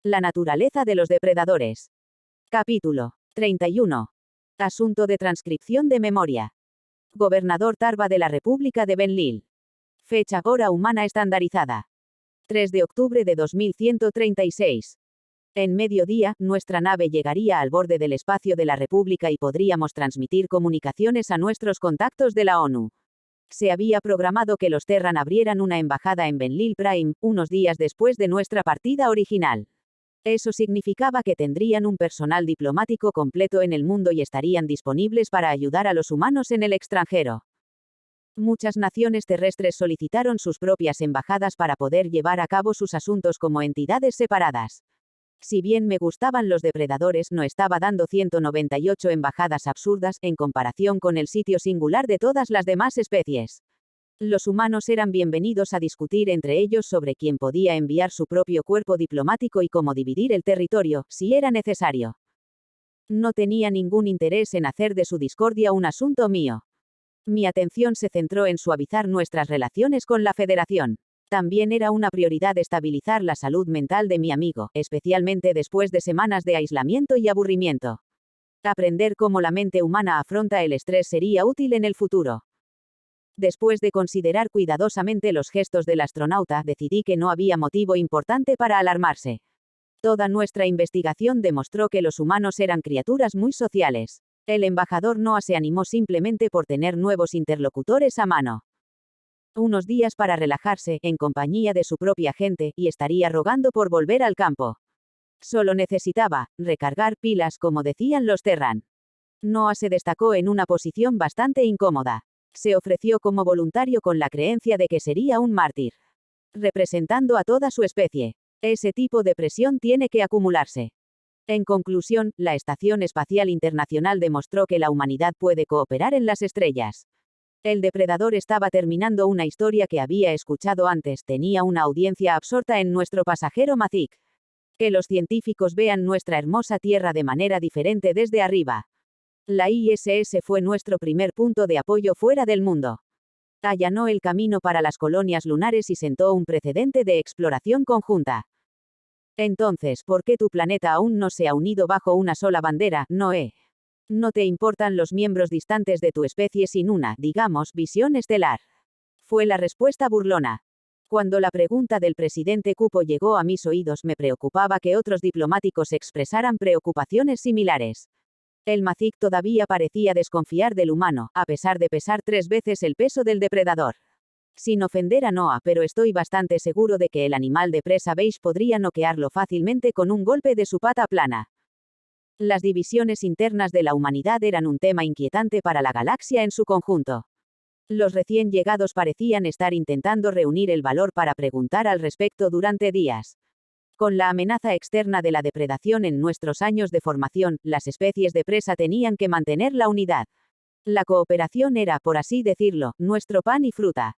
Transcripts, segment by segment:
La naturaleza de los depredadores. Capítulo 31. Asunto de transcripción de memoria. Gobernador Tarba de la República de Benlil. Fecha hora humana estandarizada. 3 de octubre de 2136. En mediodía, nuestra nave llegaría al borde del espacio de la República y podríamos transmitir comunicaciones a nuestros contactos de la ONU. Se había programado que los Terran abrieran una embajada en Benlil Prime, unos días después de nuestra partida original. Eso significaba que tendrían un personal diplomático completo en el mundo y estarían disponibles para ayudar a los humanos en el extranjero. Muchas naciones terrestres solicitaron sus propias embajadas para poder llevar a cabo sus asuntos como entidades separadas. Si bien me gustaban los depredadores, no estaba dando 198 embajadas absurdas en comparación con el sitio singular de todas las demás especies. Los humanos eran bienvenidos a discutir entre ellos sobre quién podía enviar su propio cuerpo diplomático y cómo dividir el territorio, si era necesario. No tenía ningún interés en hacer de su discordia un asunto mío. Mi atención se centró en suavizar nuestras relaciones con la Federación. También era una prioridad estabilizar la salud mental de mi amigo, especialmente después de semanas de aislamiento y aburrimiento. Aprender cómo la mente humana afronta el estrés sería útil en el futuro. Después de considerar cuidadosamente los gestos del astronauta, decidí que no había motivo importante para alarmarse. Toda nuestra investigación demostró que los humanos eran criaturas muy sociales. El embajador no se animó simplemente por tener nuevos interlocutores a mano. Unos días para relajarse, en compañía de su propia gente, y estaría rogando por volver al campo. Solo necesitaba recargar pilas, como decían los Terran. Noah se destacó en una posición bastante incómoda. Se ofreció como voluntario con la creencia de que sería un mártir, representando a toda su especie. Ese tipo de presión tiene que acumularse. En conclusión, la Estación Espacial Internacional demostró que la humanidad puede cooperar en las estrellas. El depredador estaba terminando una historia que había escuchado antes, tenía una audiencia absorta en nuestro pasajero Mazik. Que los científicos vean nuestra hermosa Tierra de manera diferente desde arriba. La ISS fue nuestro primer punto de apoyo fuera del mundo. Allanó el camino para las colonias lunares y sentó un precedente de exploración conjunta. Entonces, ¿por qué tu planeta aún no se ha unido bajo una sola bandera, Noé? ¿No te importan los miembros distantes de tu especie sin una, digamos, visión estelar? Fue la respuesta burlona. Cuando la pregunta del presidente Cupo llegó a mis oídos, me preocupaba que otros diplomáticos expresaran preocupaciones similares. El Mazik todavía parecía desconfiar del humano, a pesar de pesar 3 veces el peso del depredador. Sin ofender a Noah, pero estoy bastante seguro de que el animal de presa beige podría noquearlo fácilmente con un golpe de su pata plana. Las divisiones internas de la humanidad eran un tema inquietante para la galaxia en su conjunto. Los recién llegados parecían estar intentando reunir el valor para preguntar al respecto durante días. Con la amenaza externa de la depredación en nuestros años de formación, las especies de presa tenían que mantener la unidad. La cooperación era, por así decirlo, nuestro pan y fruta.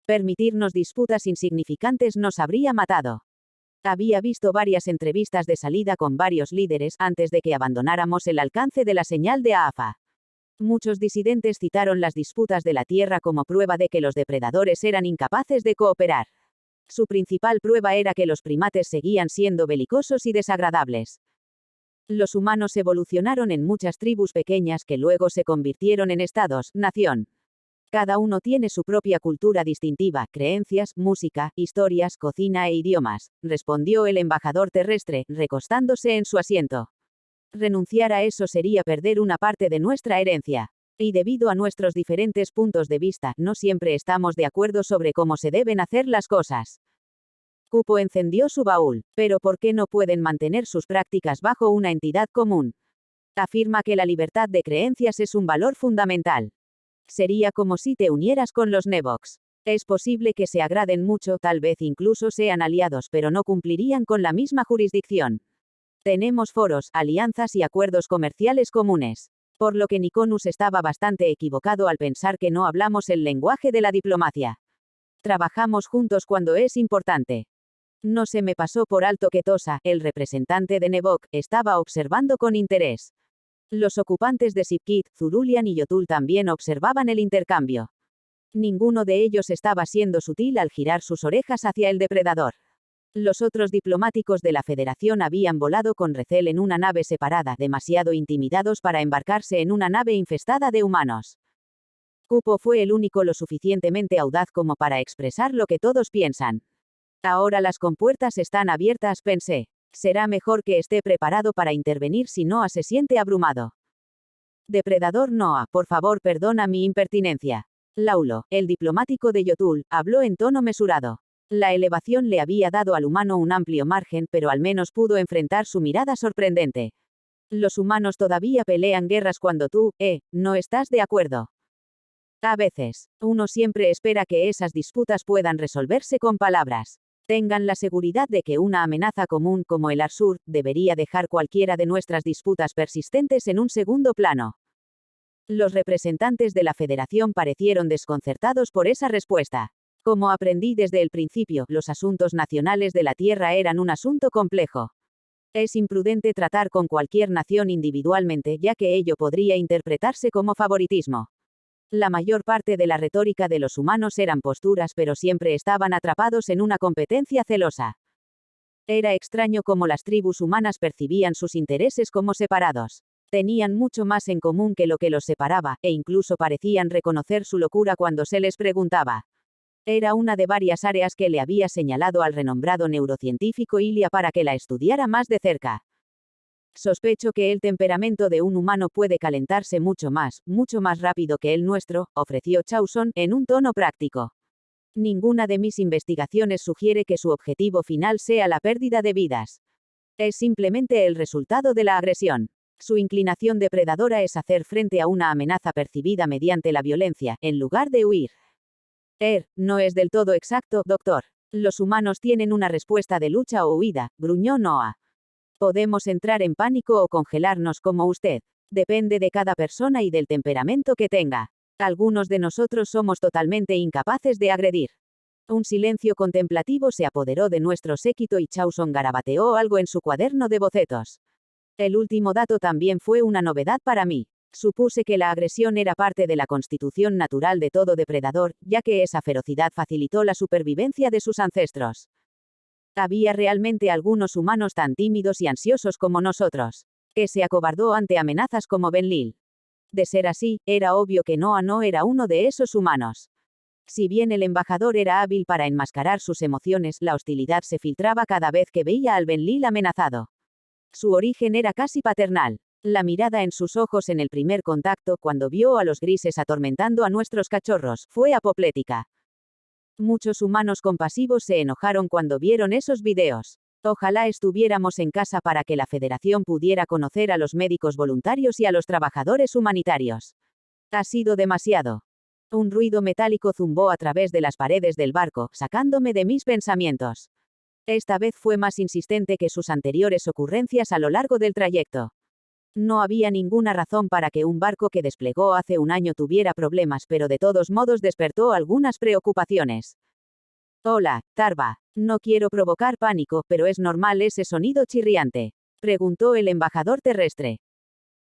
Permitirnos disputas insignificantes nos habría matado. Había visto varias entrevistas de salida con varios líderes antes de que abandonáramos el alcance de la señal de AFA. Muchos disidentes citaron las disputas de la Tierra como prueba de que los depredadores eran incapaces de cooperar. Su principal prueba era que los primates seguían siendo belicosos y desagradables. Los humanos evolucionaron en muchas tribus pequeñas que luego se convirtieron en estados-nación. Cada uno tiene su propia cultura distintiva, creencias, música, historias, cocina e idiomas, respondió el embajador terrestre, recostándose en su asiento. Renunciar a eso sería perder una parte de nuestra herencia. Y debido a nuestros diferentes puntos de vista, no siempre estamos de acuerdo sobre cómo se deben hacer las cosas. Cupo encendió su baúl. ¿Pero por qué no pueden mantener sus prácticas bajo una entidad común? Afirma que la libertad de creencias es un valor fundamental. Sería como si te unieras con los Nevox. Es posible que se agraden mucho, tal vez incluso sean aliados, pero no cumplirían con la misma jurisdicción. Tenemos foros, alianzas y acuerdos comerciales comunes. Por lo que Nikonus estaba bastante equivocado al pensar que no hablamos el lenguaje de la diplomacia. Trabajamos juntos cuando es importante. No se me pasó por alto que Tosa, el representante de Nevok, estaba observando con interés. Los ocupantes de Sipkit, Zurulian y Yotul también observaban el intercambio. Ninguno de ellos estaba siendo sutil al girar sus orejas hacia el depredador. Los otros diplomáticos de la Federación habían volado con recel en una nave separada, demasiado intimidados para embarcarse en una nave infestada de humanos. Kupo fue el único lo suficientemente audaz como para expresar lo que todos piensan. Ahora las compuertas están abiertas, pensé. Será mejor que esté preparado para intervenir si Noah se siente abrumado. Depredador Noah, por favor perdona mi impertinencia. Laulo, el diplomático de Yotul, habló en tono mesurado. La elevación le había dado al humano un amplio margen, pero al menos pudo enfrentar su mirada sorprendente. Los humanos todavía pelean guerras cuando tú, no estás de acuerdo. A veces, uno siempre espera que esas disputas puedan resolverse con palabras. Tengan la seguridad de que una amenaza común como el Arsur debería dejar cualquiera de nuestras disputas persistentes en un segundo plano. Los representantes de la Federación parecieron desconcertados por esa respuesta. Como aprendí desde el principio, los asuntos nacionales de la Tierra eran un asunto complejo. Es imprudente tratar con cualquier nación individualmente, ya que ello podría interpretarse como favoritismo. La mayor parte de la retórica de los humanos eran posturas, pero siempre estaban atrapados en una competencia celosa. Era extraño cómo las tribus humanas percibían sus intereses como separados. Tenían mucho más en común que lo que los separaba, e incluso parecían reconocer su locura cuando se les preguntaba. Era una de varias áreas que le había señalado al renombrado neurocientífico Ilia para que la estudiara más de cerca. Sospecho que el temperamento de un humano puede calentarse mucho más rápido que el nuestro, ofreció Chauson, en un tono práctico. Ninguna de mis investigaciones sugiere que su objetivo final sea la pérdida de vidas. Es simplemente el resultado de la agresión. Su inclinación depredadora es hacer frente a una amenaza percibida mediante la violencia, en lugar de huir. No es del todo exacto, doctor. Los humanos tienen una respuesta de lucha o huida, gruñó Noah. Podemos entrar en pánico o congelarnos como usted. Depende de cada persona y del temperamento que tenga. Algunos de nosotros somos totalmente incapaces de agredir. Un silencio contemplativo se apoderó de nuestro séquito y Chauson garabateó algo en su cuaderno de bocetos. El último dato también fue una novedad para mí. Supuse que la agresión era parte de la constitución natural de todo depredador, ya que esa ferocidad facilitó la supervivencia de sus ancestros. ¿Había realmente algunos humanos tan tímidos y ansiosos como nosotros, que se acobardó ante amenazas como Benlil? De ser así, era obvio que Noah no era uno de esos humanos. Si bien el embajador era hábil para enmascarar sus emociones, la hostilidad se filtraba cada vez que veía al Benlil amenazado. Su origen era casi paternal. La mirada en sus ojos en el primer contacto, cuando vio a los grises atormentando a nuestros cachorros, fue apoplética. Muchos humanos compasivos se enojaron cuando vieron esos videos. Ojalá estuviéramos en casa para que la Federación pudiera conocer a los médicos voluntarios y a los trabajadores humanitarios. Ha sido demasiado. Un ruido metálico zumbó a través de las paredes del barco, sacándome de mis pensamientos. Esta vez fue más insistente que sus anteriores ocurrencias a lo largo del trayecto. No había ninguna razón para que un barco que desplegó hace un año tuviera problemas, pero de todos modos despertó algunas preocupaciones. Hola, Tarva. No quiero provocar pánico, pero ¿es normal ese sonido chirriante?, preguntó el embajador terrestre.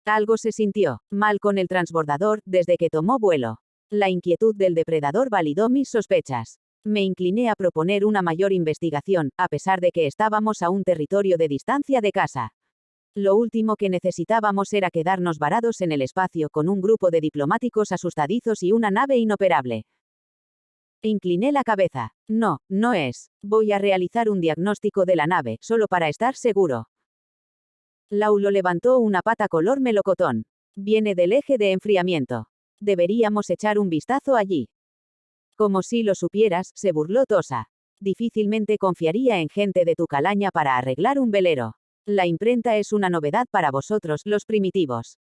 Algo se sintió mal con el transbordador desde que tomó vuelo. La inquietud del depredador validó mis sospechas. Me incliné a proponer una mayor investigación, a pesar de que estábamos a un territorio de distancia de casa. Lo último que necesitábamos era quedarnos varados en el espacio con un grupo de diplomáticos asustadizos y una nave inoperable. Incliné la cabeza. No es. Voy a realizar un diagnóstico de la nave, solo para estar seguro. Laulo levantó una pata color melocotón. Viene del eje de enfriamiento. Deberíamos echar un vistazo allí. Como si lo supieras, se burló Tosa. Difícilmente confiaría en gente de tu calaña para arreglar un velero. La imprenta es una novedad para vosotros, los primitivos.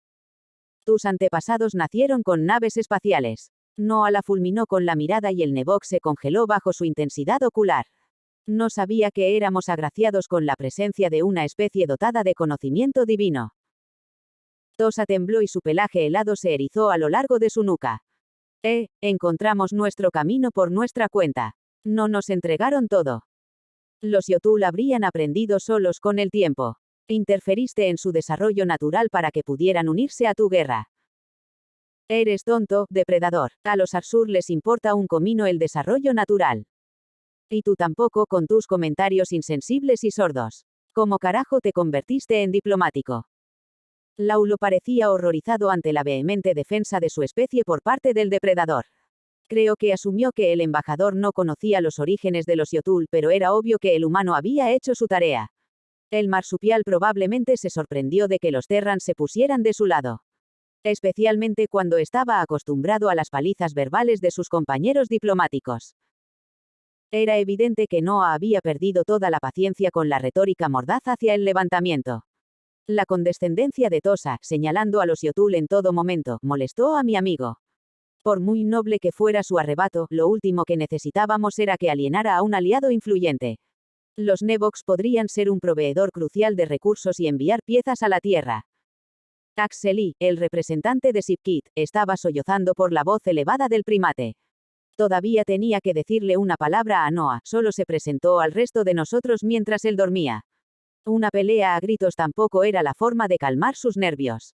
Tus antepasados nacieron con naves espaciales. Noah la fulminó con la mirada y el Nebok se congeló bajo su intensidad ocular. No sabía que éramos agraciados con la presencia de una especie dotada de conocimiento divino. Tosa tembló y su pelaje helado se erizó a lo largo de su nuca. Encontramos nuestro camino por nuestra cuenta. No nos entregaron todo. Los Yotul habrían aprendido solos con el tiempo. Interferiste en su desarrollo natural para que pudieran unirse a tu guerra. Eres tonto, depredador. A los Arsur les importa un comino el desarrollo natural. Y tú tampoco con tus comentarios insensibles y sordos. ¿Cómo carajo te convertiste en diplomático? Laulo parecía horrorizado ante la vehemente defensa de su especie por parte del depredador. Creo que asumió que el embajador no conocía los orígenes de los Yotul, pero era obvio que el humano había hecho su tarea. El marsupial probablemente se sorprendió de que los Terran se pusieran de su lado. Especialmente cuando estaba acostumbrado a las palizas verbales de sus compañeros diplomáticos. Era evidente que Noah había perdido toda la paciencia con la retórica mordaz hacia el levantamiento. La condescendencia de Tosa, señalando a los Yotul en todo momento, molestó a mi amigo. Por muy noble que fuera su arrebato, lo último que necesitábamos era que alienara a un aliado influyente. Los Nevox podrían ser un proveedor crucial de recursos y enviar piezas a la Tierra. Axeli, el representante de Sipkit, estaba sollozando por la voz elevada del primate. Todavía tenía que decirle una palabra a Noah, solo se presentó al resto de nosotros mientras él dormía. Una pelea a gritos tampoco era la forma de calmar sus nervios.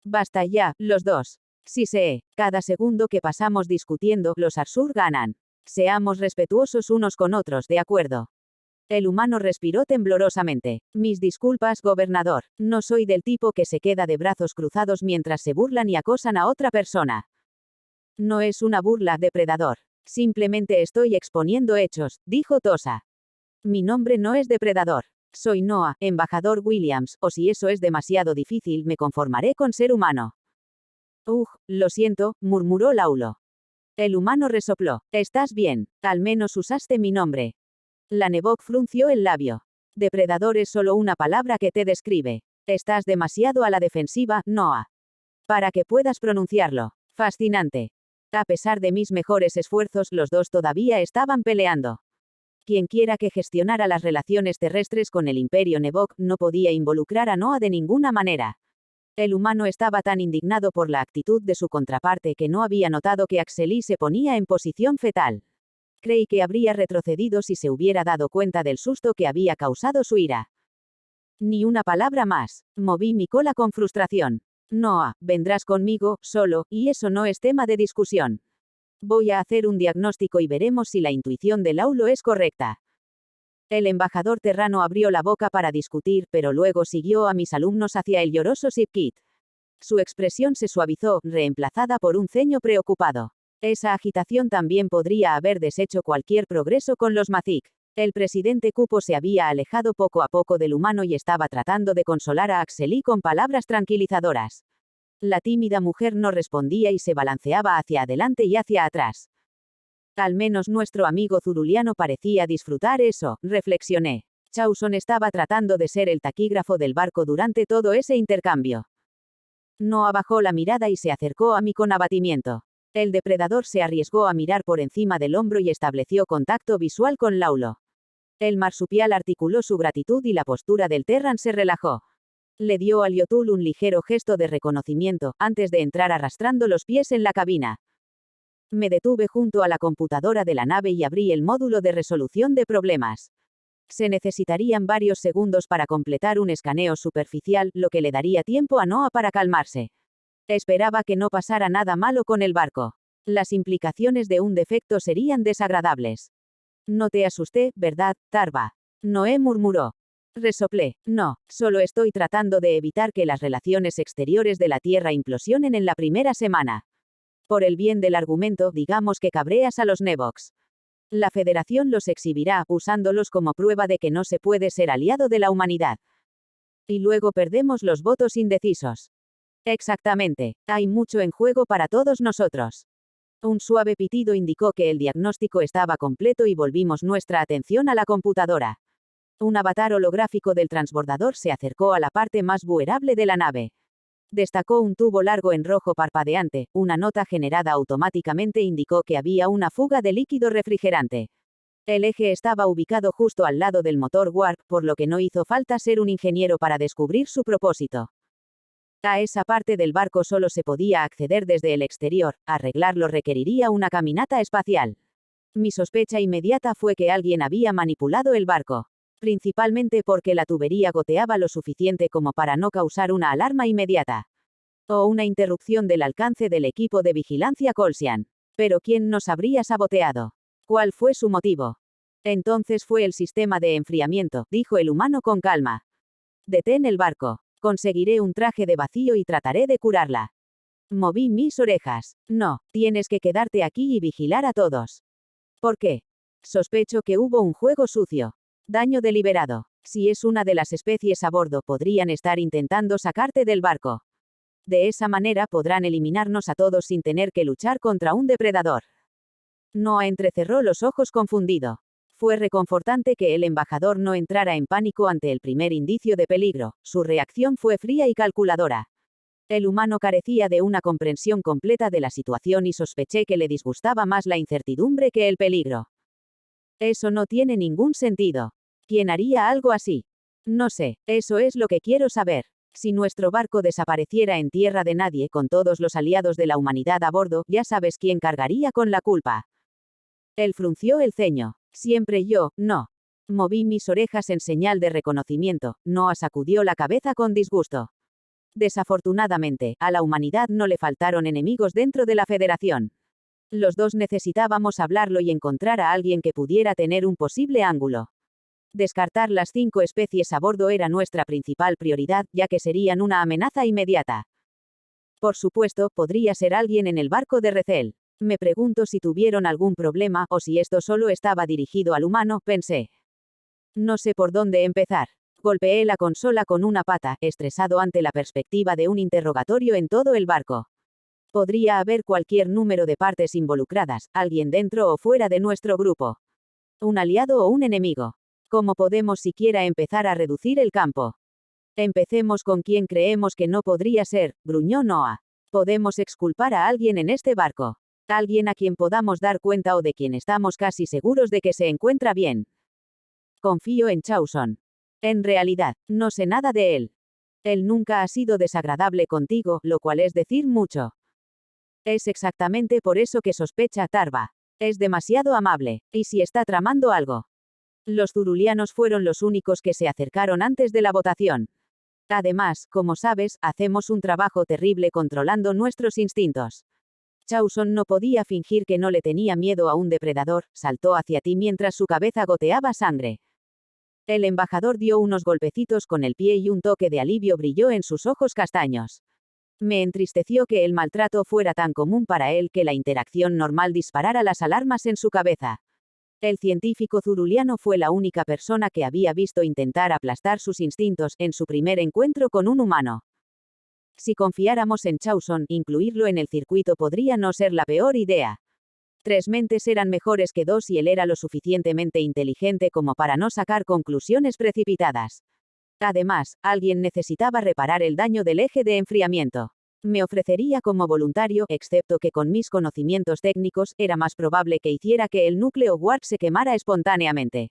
Basta ya, los dos. Sí sé, cada segundo que pasamos discutiendo, los Arsur ganan. Seamos respetuosos unos con otros, ¿de acuerdo? El humano respiró temblorosamente. Mis disculpas, gobernador. No soy del tipo que se queda de brazos cruzados mientras se burlan y acosan a otra persona. No es una burla, depredador. Simplemente estoy exponiendo hechos, dijo Tosa. Mi nombre no es depredador. Soy Noah, embajador Williams, o si eso es demasiado difícil, me conformaré con ser humano. Lo siento, murmuró Laulo. El humano resopló. Estás bien, al menos usaste mi nombre. La Nevok frunció el labio. Depredador es solo una palabra que te describe. Estás demasiado a la defensiva, Noah. Para que puedas pronunciarlo. Fascinante. A pesar de mis mejores esfuerzos, los dos todavía estaban peleando. Quienquiera que gestionara las relaciones terrestres con el Imperio Nevok no podía involucrar a Noah de ninguna manera. El humano estaba tan indignado por la actitud de su contraparte que no había notado que Axeli se ponía en posición fetal. Creí que habría retrocedido si se hubiera dado cuenta del susto que había causado su ira. Ni una palabra más. Moví mi cola con frustración. Noah, vendrás conmigo, solo, y eso no es tema de discusión. Voy a hacer un diagnóstico y veremos si la intuición de Laulo es correcta. El embajador terrano abrió la boca para discutir, pero luego siguió a mis alumnos hacia el lloroso Sipkit. Su expresión se suavizó, reemplazada por un ceño preocupado. Esa agitación también podría haber deshecho cualquier progreso con los Mazik. El presidente Kupo se había alejado poco a poco del humano y estaba tratando de consolar a Axeli con palabras tranquilizadoras. La tímida mujer no respondía y se balanceaba hacia adelante y hacia atrás. Al menos nuestro amigo zuruliano parecía disfrutar eso, reflexioné. Chauson estaba tratando de ser el taquígrafo del barco durante todo ese intercambio. Noah bajó la mirada y se acercó a mí con abatimiento. El depredador se arriesgó a mirar por encima del hombro y estableció contacto visual con Laulo. El marsupial articuló su gratitud y la postura del Terran se relajó. Le dio al Yotul un ligero gesto de reconocimiento, antes de entrar arrastrando los pies en la cabina. Me detuve junto a la computadora de la nave y abrí el módulo de resolución de problemas. Se necesitarían varios segundos para completar un escaneo superficial, lo que le daría tiempo a Noah para calmarse. Esperaba que no pasara nada malo con el barco. Las implicaciones de un defecto serían desagradables. No te asusté, ¿verdad, Tarva? Noé murmuró. Resoplé. No, solo estoy tratando de evitar que las relaciones exteriores de la Tierra implosionen en la primera semana. Por el bien del argumento, digamos que cabreas a los Nevox. La Federación los exhibirá, usándolos como prueba de que no se puede ser aliado de la humanidad. Y luego perdemos los votos indecisos. Exactamente, hay mucho en juego para todos nosotros. Un suave pitido indicó que el diagnóstico estaba completo y volvimos nuestra atención a la computadora. Un avatar holográfico del transbordador se acercó a la parte más vulnerable de la nave. Destacó un tubo largo en rojo parpadeante, una nota generada automáticamente indicó que había una fuga de líquido refrigerante. El eje estaba ubicado justo al lado del motor Warp, por lo que no hizo falta ser un ingeniero para descubrir su propósito. A esa parte del barco solo se podía acceder desde el exterior, arreglarlo requeriría una caminata espacial. Mi sospecha inmediata fue que alguien había manipulado el barco. Principalmente porque la tubería goteaba lo suficiente como para no causar una alarma inmediata. O una interrupción del alcance del equipo de vigilancia Colsian. Pero ¿quién nos habría saboteado? ¿Cuál fue su motivo? Entonces fue el sistema de enfriamiento, dijo el humano con calma. Detén el barco. Conseguiré un traje de vacío y trataré de curarla. Moví mis orejas. No, tienes que quedarte aquí y vigilar a todos. ¿Por qué? Sospecho que hubo un juego sucio. Daño deliberado. Si es una de las especies a bordo, podrían estar intentando sacarte del barco. De esa manera podrán eliminarnos a todos sin tener que luchar contra un depredador. Noah entrecerró los ojos confundido. Fue reconfortante que el embajador no entrara en pánico ante el primer indicio de peligro. Su reacción fue fría y calculadora. El humano carecía de una comprensión completa de la situación y sospeché que le disgustaba más la incertidumbre que el peligro. Eso no tiene ningún sentido. ¿Quién haría algo así? No sé, eso es lo que quiero saber. Si nuestro barco desapareciera en tierra de nadie con todos los aliados de la humanidad a bordo, ya sabes quién cargaría con la culpa. Él frunció el ceño. Siempre yo, no. Moví mis orejas en señal de reconocimiento. Noah sacudió la cabeza con disgusto. Desafortunadamente, a la humanidad no le faltaron enemigos dentro de la Federación. Los dos necesitábamos hablarlo y encontrar a alguien que pudiera tener un posible ángulo. Descartar las 5 especies a bordo era nuestra principal prioridad, ya que serían una amenaza inmediata. Por supuesto, podría ser alguien en el barco de Recel. Me pregunto si tuvieron algún problema o si esto solo estaba dirigido al humano, pensé. No sé por dónde empezar. Golpeé la consola con una pata, estresado ante la perspectiva de un interrogatorio en todo el barco. Podría haber cualquier número de partes involucradas, alguien dentro o fuera de nuestro grupo. Un aliado o un enemigo. ¿Cómo podemos siquiera empezar a reducir el campo? Empecemos con quien creemos que no podría ser, gruñó Noah. Podemos exculpar a alguien en este barco. Alguien a quien podamos dar cuenta o de quien estamos casi seguros de que se encuentra bien. Confío en Chawson. En realidad, no sé nada de él. Él nunca ha sido desagradable contigo, lo cual es decir mucho. Es exactamente por eso que sospecha Tarva. Es demasiado amable. ¿Y si está tramando algo? Los zurulianos fueron los únicos que se acercaron antes de la votación. Además, como sabes, hacemos un trabajo terrible controlando nuestros instintos. Chawson no podía fingir que no le tenía miedo a un depredador, saltó hacia ti mientras su cabeza goteaba sangre. El embajador dio unos golpecitos con el pie y un toque de alivio brilló en sus ojos castaños. Me entristeció que el maltrato fuera tan común para él que la interacción normal disparara las alarmas en su cabeza. El científico zuruliano fue la única persona que había visto intentar aplastar sus instintos en su primer encuentro con un humano. Si confiáramos en Chawson, incluirlo en el circuito podría no ser la peor idea. 3 mentes eran mejores que 2 y él era lo suficientemente inteligente como para no sacar conclusiones precipitadas. Además, alguien necesitaba reparar el daño del eje de enfriamiento. Me ofrecería como voluntario, excepto que con mis conocimientos técnicos, era más probable que hiciera que el núcleo warp se quemara espontáneamente.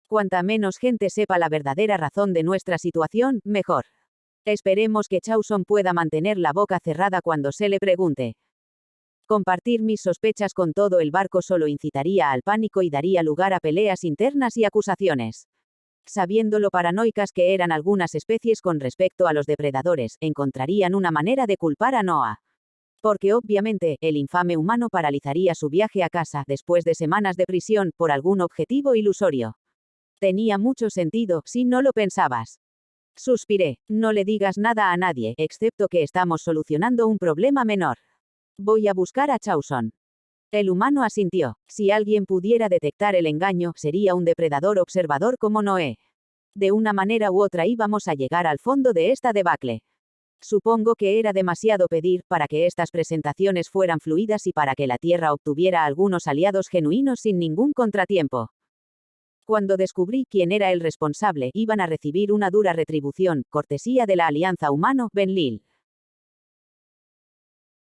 Cuanta menos gente sepa la verdadera razón de nuestra situación, mejor. Esperemos que Chawson pueda mantener la boca cerrada cuando se le pregunte. Compartir mis sospechas con todo el barco solo incitaría al pánico y daría lugar a peleas internas y acusaciones. Sabiendo lo paranoicas que eran algunas especies con respecto a los depredadores, encontrarían una manera de culpar a Noah. Porque obviamente, el infame humano paralizaría su viaje a casa después de semanas de prisión por algún objetivo ilusorio. Tenía mucho sentido, si no lo pensabas. Suspiré. No le digas nada a nadie, excepto que estamos solucionando un problema menor. Voy a buscar a Chawson. El humano asintió. Si alguien pudiera detectar el engaño, sería un depredador observador como Noé. De una manera u otra íbamos a llegar al fondo de esta debacle. Supongo que era demasiado pedir para que estas presentaciones fueran fluidas y para que la Tierra obtuviera algunos aliados genuinos sin ningún contratiempo. Cuando descubrí quién era el responsable, iban a recibir una dura retribución, cortesía de la Alianza Humano-Benlil.